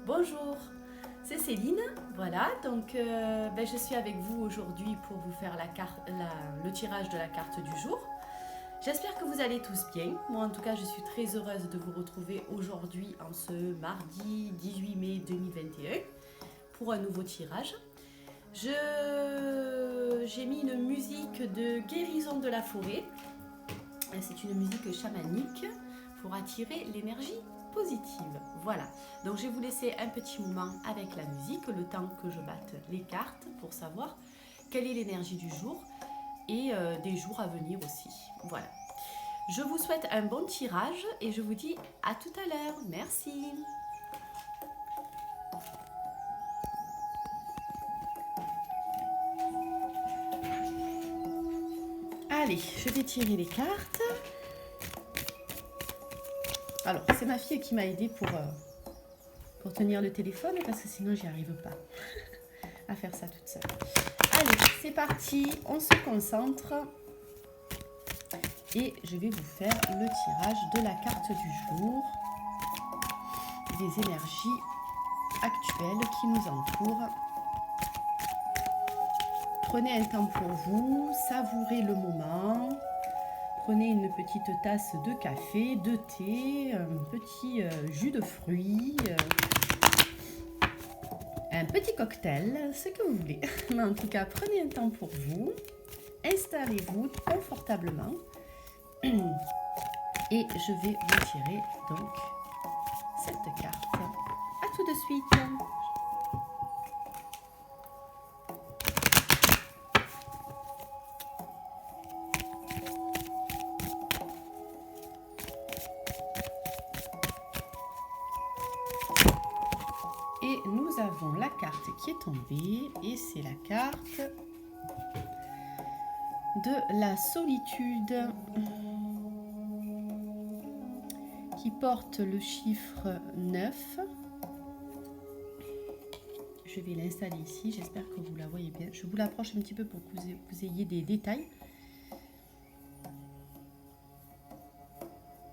Bonjour, c'est Céline. Voilà, donc je suis avec vous aujourd'hui pour vous faire le tirage de la carte du jour. J'espère que vous allez tous bien. Moi, en tout cas, je suis très heureuse de vous retrouver aujourd'hui, en ce mardi 18 mai 2021, pour un nouveau tirage. J'ai mis une musique de guérison de la forêt. C'est une musique chamanique pour attirer l'énergie positive. Voilà, donc je vais vous laisser un petit moment avec la musique, le temps que je batte les cartes pour savoir quelle est l'énergie du jour et des jours à venir aussi. Voilà. Je vous souhaite un bon tirage et je vous dis à tout à l'heure. Merci. Allez, je vais tirer les cartes. Alors, c'est ma fille qui m'a aidée pour tenir le téléphone parce que sinon j'y arrive pas à faire ça toute seule. Allez, c'est parti, on se concentre et je vais vous faire le tirage de la carte du jour, des énergies actuelles qui nous entourent. Prenez un temps pour vous, savourez le moment. Prenez une petite tasse de café, de thé, un petit jus de fruits, un petit cocktail, ce que vous voulez. Mais en tout cas, prenez un temps pour vous, installez-vous confortablement et je vais vous tirer donc cette carte. À tout de suite. Et nous avons la carte qui est tombée et c'est la carte de la solitude qui porte le chiffre 9. Je vais l'installer ici, j'espère que vous la voyez bien. Je vous l'approche un petit peu pour que vous ayez des détails.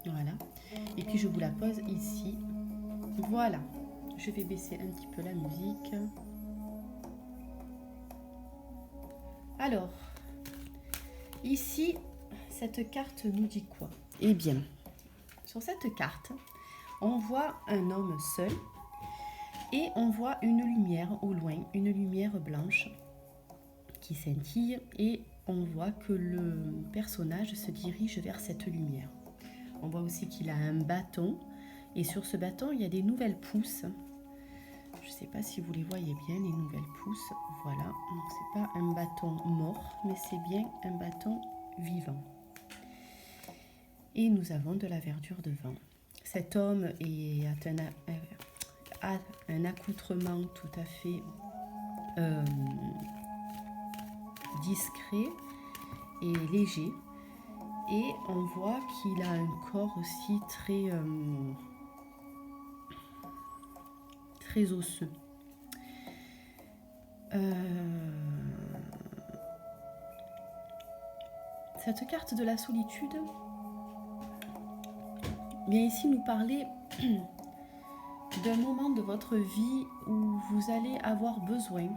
Voilà. Et puis je vous la pose ici. Voilà. Je vais baisser un petit peu la musique. Alors, ici, cette carte nous dit quoi? Eh bien, sur cette carte, on voit un homme seul et on voit une lumière au loin, une lumière blanche qui scintille et on voit que le personnage se dirige vers cette lumière. On voit aussi qu'il a un bâton et sur ce bâton, il y a des nouvelles pousses. Je ne sais pas si vous les voyez bien, les nouvelles pousses. Voilà, ce n'est pas un bâton mort, mais c'est bien un bâton vivant. Et nous avons de la verdure devant. Cet homme a un accoutrement tout à fait discret et léger. Et on voit qu'il a un corps aussi très osseux. Cette carte de la solitude vient ici nous parler d'un moment de votre vie où vous allez avoir besoin,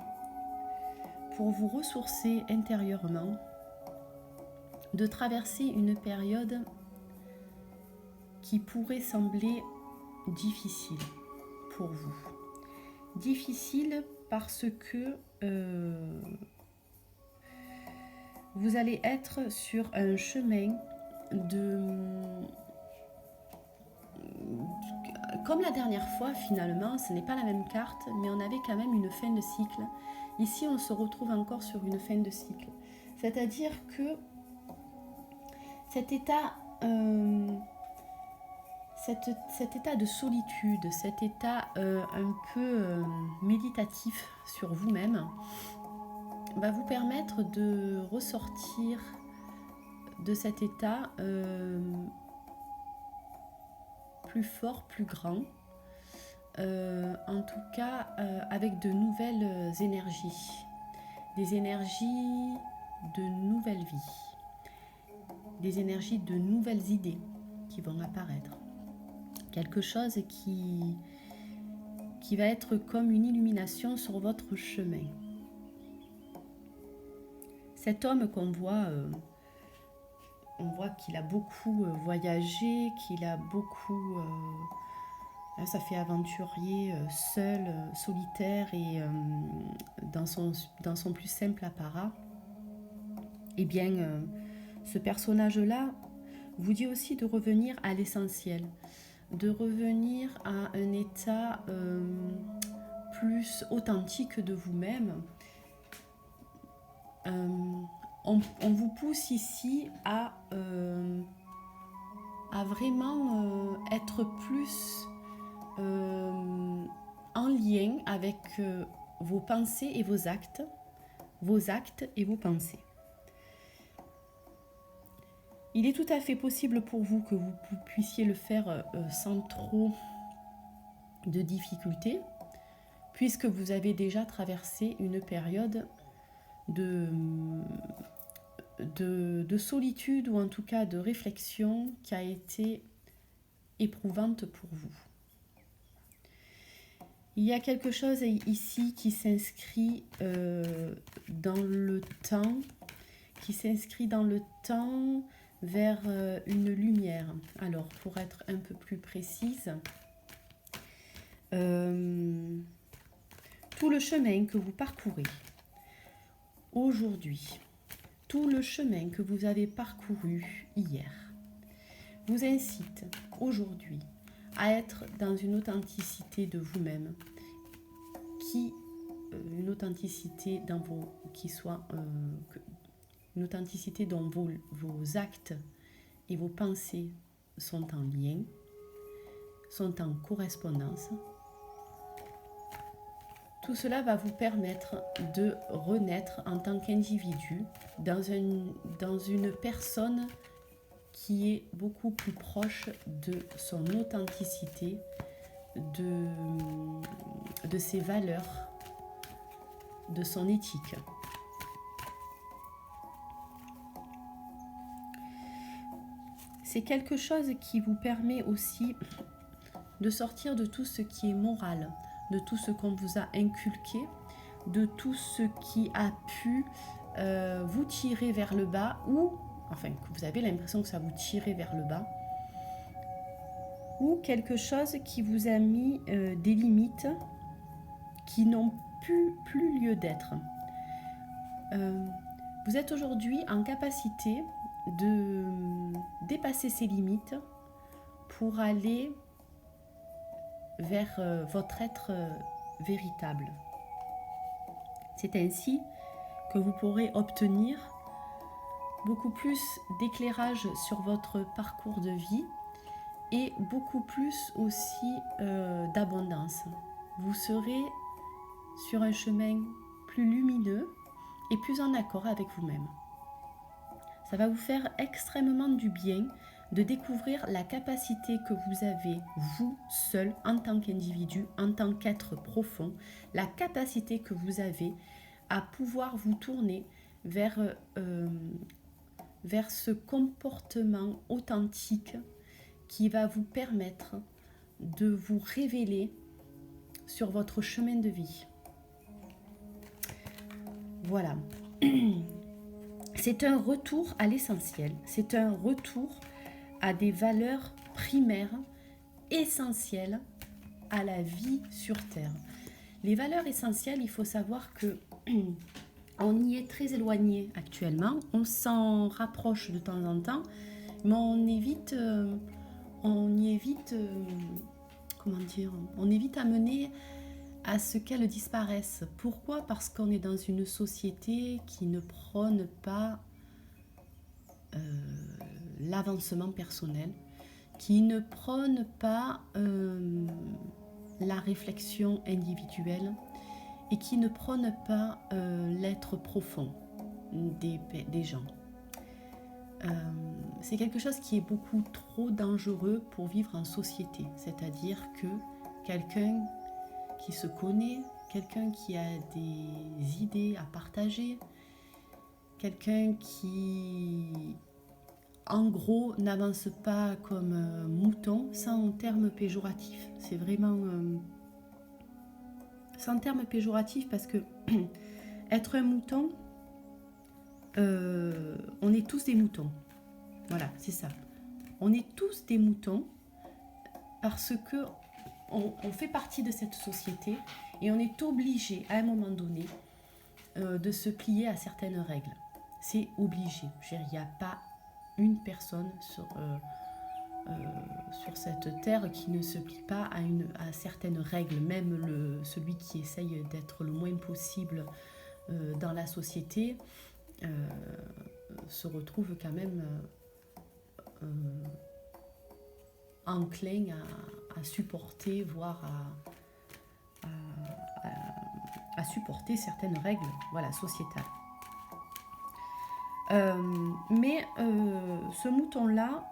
pour vous ressourcer intérieurement, de traverser une période qui pourrait sembler difficile pour vous. Difficile parce que vous allez être sur un chemin comme la dernière fois finalement, ce n'est pas la même carte, mais on avait quand même une fin de cycle. Ici, on se retrouve encore sur une fin de cycle. C'est-à-dire que cet état de solitude, cet état un peu méditatif sur vous-même, va vous permettre de ressortir de cet état plus fort, plus grand, en tout cas avec de nouvelles énergies, des énergies de nouvelle vie, des énergies de nouvelles idées qui vont apparaître. Quelque chose qui qui va être comme une illumination sur votre chemin. Cet homme qu'on voit, on voit qu'il a beaucoup voyagé, qu'il a beaucoup... ça fait aventurier, seul, solitaire et dans son plus simple apparat. Eh bien, ce personnage-là vous dit aussi de revenir à l'essentiel, de revenir à un état plus authentique de vous-même. On vous pousse ici à vraiment être plus en lien avec vos pensées et vos actes et vos pensées. Il est tout à fait possible pour vous que vous puissiez le faire sans trop de difficultés, puisque vous avez déjà traversé une période de solitude ou en tout cas de réflexion qui a été éprouvante pour vous. Il y a quelque chose ici qui s'inscrit dans le temps, vers une lumière. Alors, pour être un peu plus précise, tout le chemin que vous parcourez aujourd'hui, tout le chemin que vous avez parcouru hier, vous incite aujourd'hui à être dans une authenticité de vous-même, une authenticité dans une authenticité dont vos actes et vos pensées sont en lien, sont en correspondance. Tout cela va vous permettre de renaître en tant qu'individu dans une personne qui est beaucoup plus proche de son authenticité, de ses valeurs, de son éthique. C'est quelque chose qui vous permet aussi de sortir de tout ce qui est moral, de tout ce qu'on vous a inculqué, de tout ce qui a pu vous tirer vers le bas ou, enfin, que vous avez l'impression que ça vous tirait vers le bas, ou quelque chose qui vous a mis des limites qui n'ont plus lieu d'être. Vous êtes aujourd'hui en capacité de dépasser ces limites pour aller vers votre être véritable. C'est ainsi que vous pourrez obtenir beaucoup plus d'éclairage sur votre parcours de vie et beaucoup plus aussi d'abondance. Vous serez sur un chemin plus lumineux et plus en accord avec vous-même. Ça va vous faire extrêmement du bien de découvrir la capacité que vous avez, vous seul, en tant qu'individu, en tant qu'être profond, la capacité que vous avez à pouvoir vous tourner vers ce comportement authentique qui va vous permettre de vous révéler sur votre chemin de vie. Voilà. C'est un retour à l'essentiel, c'est un retour à des valeurs primaires, essentielles à la vie sur Terre. Les valeurs essentielles, il faut savoir que on y est très éloigné actuellement, on s'en rapproche de temps en temps, mais on est vite amené à ce qu'elles disparaissent. Pourquoi ? Parce qu'on est dans une société qui ne prône pas l'avancement personnel, qui ne prône pas la réflexion individuelle et qui ne prône pas l'être profond des gens. C'est quelque chose qui est beaucoup trop dangereux pour vivre en société, c'est-à-dire que quelqu'un qui se connaît, quelqu'un qui a des idées à partager, quelqu'un qui, en gros, n'avance pas comme mouton, sans terme péjoratif. C'est vraiment sans terme péjoratif, parce que être un mouton, on est tous des moutons. Voilà, c'est ça. On est tous des moutons parce que on fait partie de cette société et on est obligé à un moment donné de se plier à certaines règles. C'est obligé. Il n'y a pas une personne sur cette terre qui ne se plie pas à certaines règles. Même celui qui essaye d'être le moins possible dans la société se retrouve quand même enclin à supporter, voire à supporter certaines règles, voilà, sociétales. Mais ce mouton-là,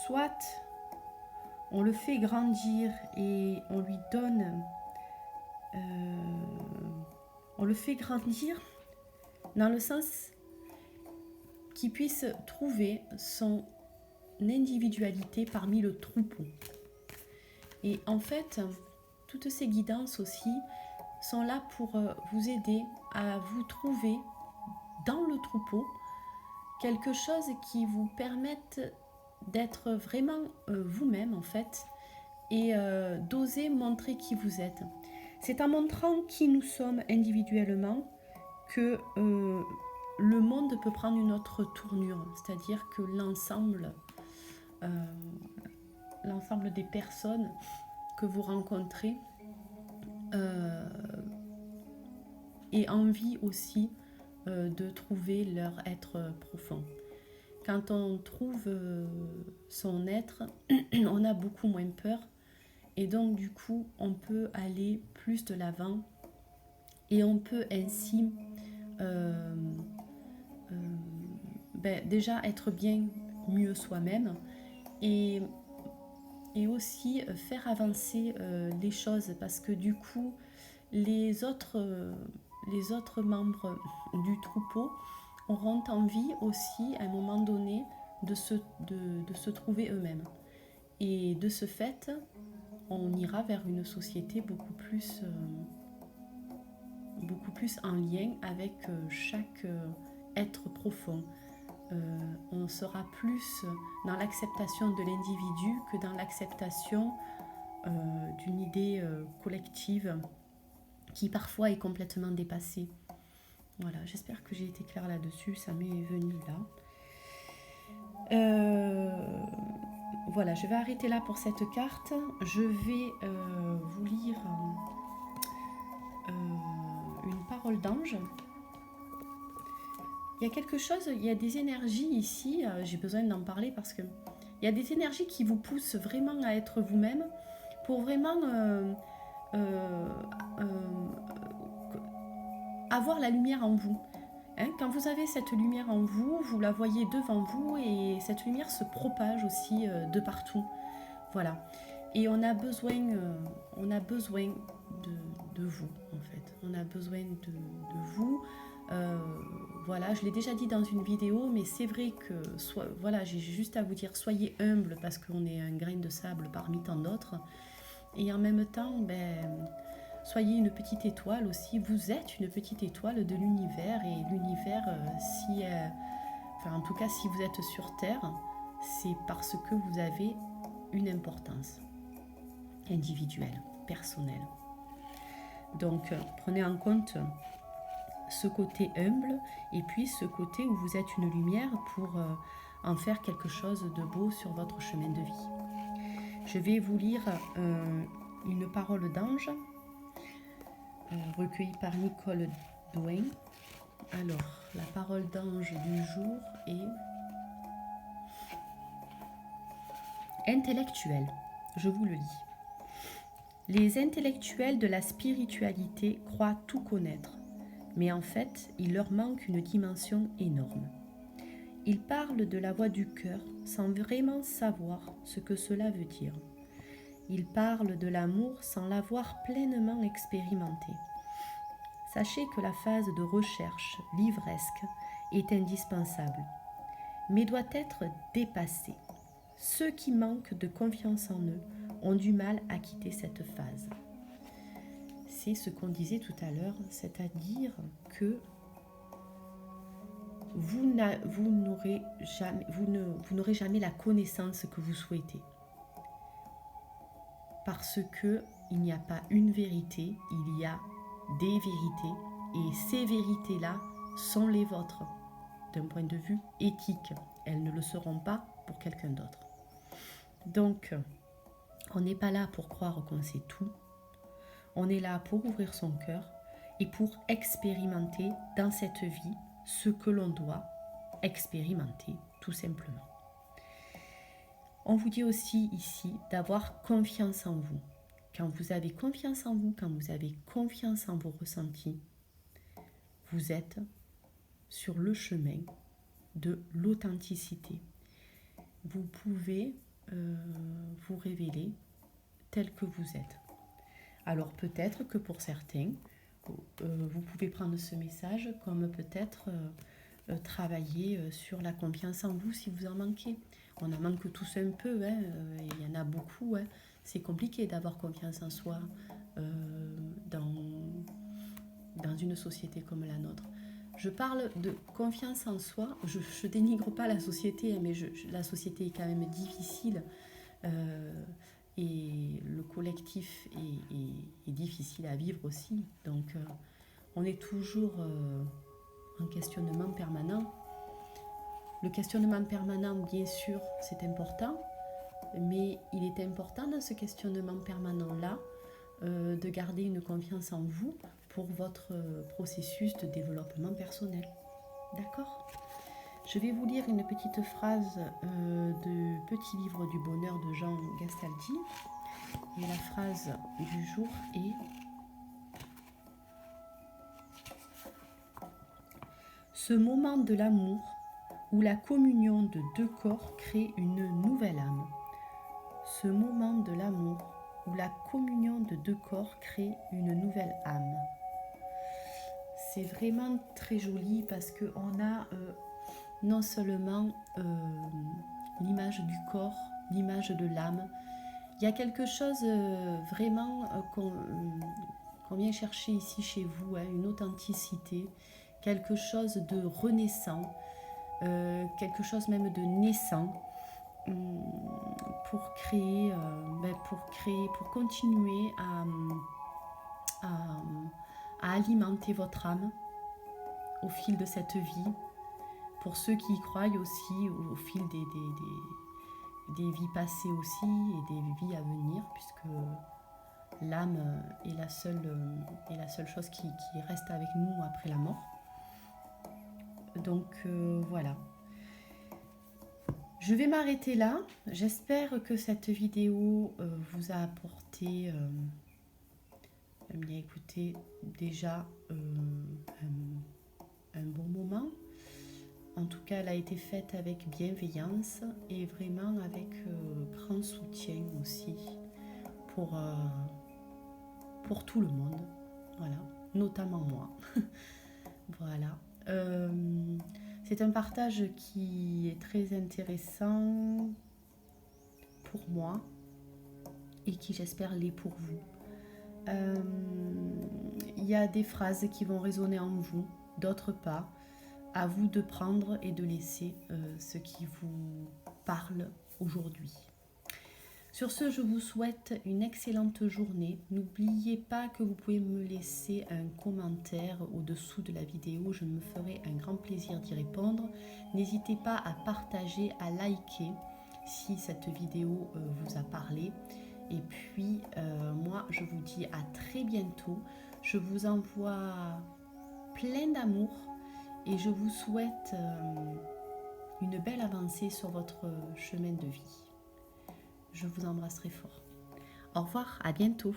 soit on le fait grandir et on lui donne... on le fait grandir dans le sens qu'il puisse trouver son individualité parmi le troupeau. Et en fait, toutes ces guidances aussi sont là pour vous aider à vous trouver dans le troupeau quelque chose qui vous permette d'être vraiment vous-même en fait et d'oser montrer qui vous êtes. C'est en montrant qui nous sommes individuellement que le monde peut prendre une autre tournure, c'est-à-dire que l'ensemble des personnes que vous rencontrez et envie aussi de trouver leur être profond. Quand on trouve son être, on a beaucoup moins peur et donc du coup on peut aller plus de l'avant et on peut ainsi déjà être bien mieux soi-même et aussi faire avancer les choses parce que du coup les autres membres du troupeau auront envie aussi à un moment donné de se trouver eux-mêmes. Et de ce fait, on ira vers une société beaucoup plus en lien avec chaque être profond. On sera plus dans l'acceptation de l'individu que dans l'acceptation d'une idée collective qui parfois est complètement dépassée. Voilà, j'espère que j'ai été claire là-dessus, ça m'est venu là. Voilà, je vais arrêter là pour cette carte. Je vais vous lire une parole d'ange. Il y a quelque chose, il y a des énergies ici, j'ai besoin d'en parler parce que il y a des énergies qui vous poussent vraiment à être vous-même pour vraiment avoir la lumière en vous. Hein, quand vous avez cette lumière en vous, vous la voyez devant vous et cette lumière se propage aussi de partout. Voilà. Et on a besoin de vous en fait. On a besoin de vous. Voilà, je l'ai déjà dit dans une vidéo, mais c'est vrai que voilà, j'ai juste à vous dire soyez humble parce qu'on est un grain de sable parmi tant d'autres. Et en même temps, soyez une petite étoile aussi. Vous êtes une petite étoile de l'univers et l'univers, en tout cas, si vous êtes sur Terre, c'est parce que vous avez une importance individuelle, personnelle. Donc, prenez en compte ce côté humble et puis ce côté où vous êtes une lumière pour en faire quelque chose de beau sur votre chemin de vie. Je vais vous lire une parole d'ange recueillie par Nicole Douin. Alors, la parole d'ange du jour est intellectuel. Je vous le lis. Les intellectuels de la spiritualité croient tout connaître, mais en fait, il leur manque une dimension énorme. Ils parlent de la voix du cœur sans vraiment savoir ce que cela veut dire. Ils parlent de l'amour sans l'avoir pleinement expérimenté. Sachez que la phase de recherche livresque est indispensable, mais doit être dépassée. Ceux qui manquent de confiance en eux ont du mal à quitter cette phase. c'est ce qu'on disait tout à l'heure, c'est-à-dire que vous n'aurez jamais la connaissance que vous souhaitez. Parce que il n'y a pas une vérité, il y a des vérités. Et ces vérités-là sont les vôtres. D'un point de vue éthique, elles ne le seront pas pour quelqu'un d'autre. Donc, on n'est pas là pour croire qu'on sait tout. On est là pour ouvrir son cœur et pour expérimenter dans cette vie ce que l'on doit expérimenter, tout simplement. On vous dit aussi ici d'avoir confiance en vous. Quand vous avez confiance en vous, quand vous avez confiance en vos ressentis, vous êtes sur le chemin de l'authenticité. Vous pouvez vous révéler tel que vous êtes. Alors peut-être que pour certains, vous pouvez prendre ce message comme peut-être travailler sur la confiance en vous si vous en manquez. On en manque tous un peu, hein, il y en a beaucoup. Hein. C'est compliqué d'avoir confiance en soi dans une société comme la nôtre. Je parle de confiance en soi, je ne dénigre pas la société, hein, mais la société est quand même difficile et le collectif est difficile à vivre aussi. Donc on est toujours en questionnement permanent. Le questionnement permanent, bien sûr, c'est important, mais il est important dans ce questionnement permanent-là de garder une confiance en vous pour votre processus de développement personnel. D'accord ? Je vais vous lire une petite phrase de Petit livre du bonheur de Jean Gastaldi. Et la phrase du jour est: ce moment de l'amour où la communion de deux corps crée une nouvelle âme. Ce moment de l'amour où la communion de deux corps crée une nouvelle âme. C'est vraiment très joli parce qu'on a non seulement l'image du corps, l'image de l'âme. Il y a quelque chose vraiment qu'on vient chercher ici chez vous, hein, une authenticité, quelque chose de renaissant, quelque chose même de naissant, pour continuer à alimenter votre âme au fil de cette vie. Pour ceux qui y croient aussi, au fil des vies passées aussi et des vies à venir, puisque l'âme est la seule chose qui reste avec nous après la mort. Donc voilà. Je vais m'arrêter là. J'espère que cette vidéo vous a apporté, bien écoutez, déjà un bon moment. En tout cas, elle a été faite avec bienveillance et vraiment avec grand soutien aussi pour tout le monde. Voilà, notamment moi. Voilà. C'est un partage qui est très intéressant pour moi et qui, j'espère, l'est pour vous. Il y a des phrases qui vont résonner en vous, d'autres pas. À vous de prendre et de laisser ce qui vous parle aujourd'hui. Sur ce, je vous souhaite une excellente journée. N'oubliez pas que vous pouvez me laisser un commentaire au-dessous de la vidéo. Je me ferai un grand plaisir d'y répondre. N'hésitez pas à partager, à liker si cette vidéo vous a parlé. Et puis, moi, je vous dis à très bientôt. Je vous envoie plein d'amour et je vous souhaite une belle avancée sur votre chemin de vie. Je vous embrasse très fort. Au revoir, à bientôt.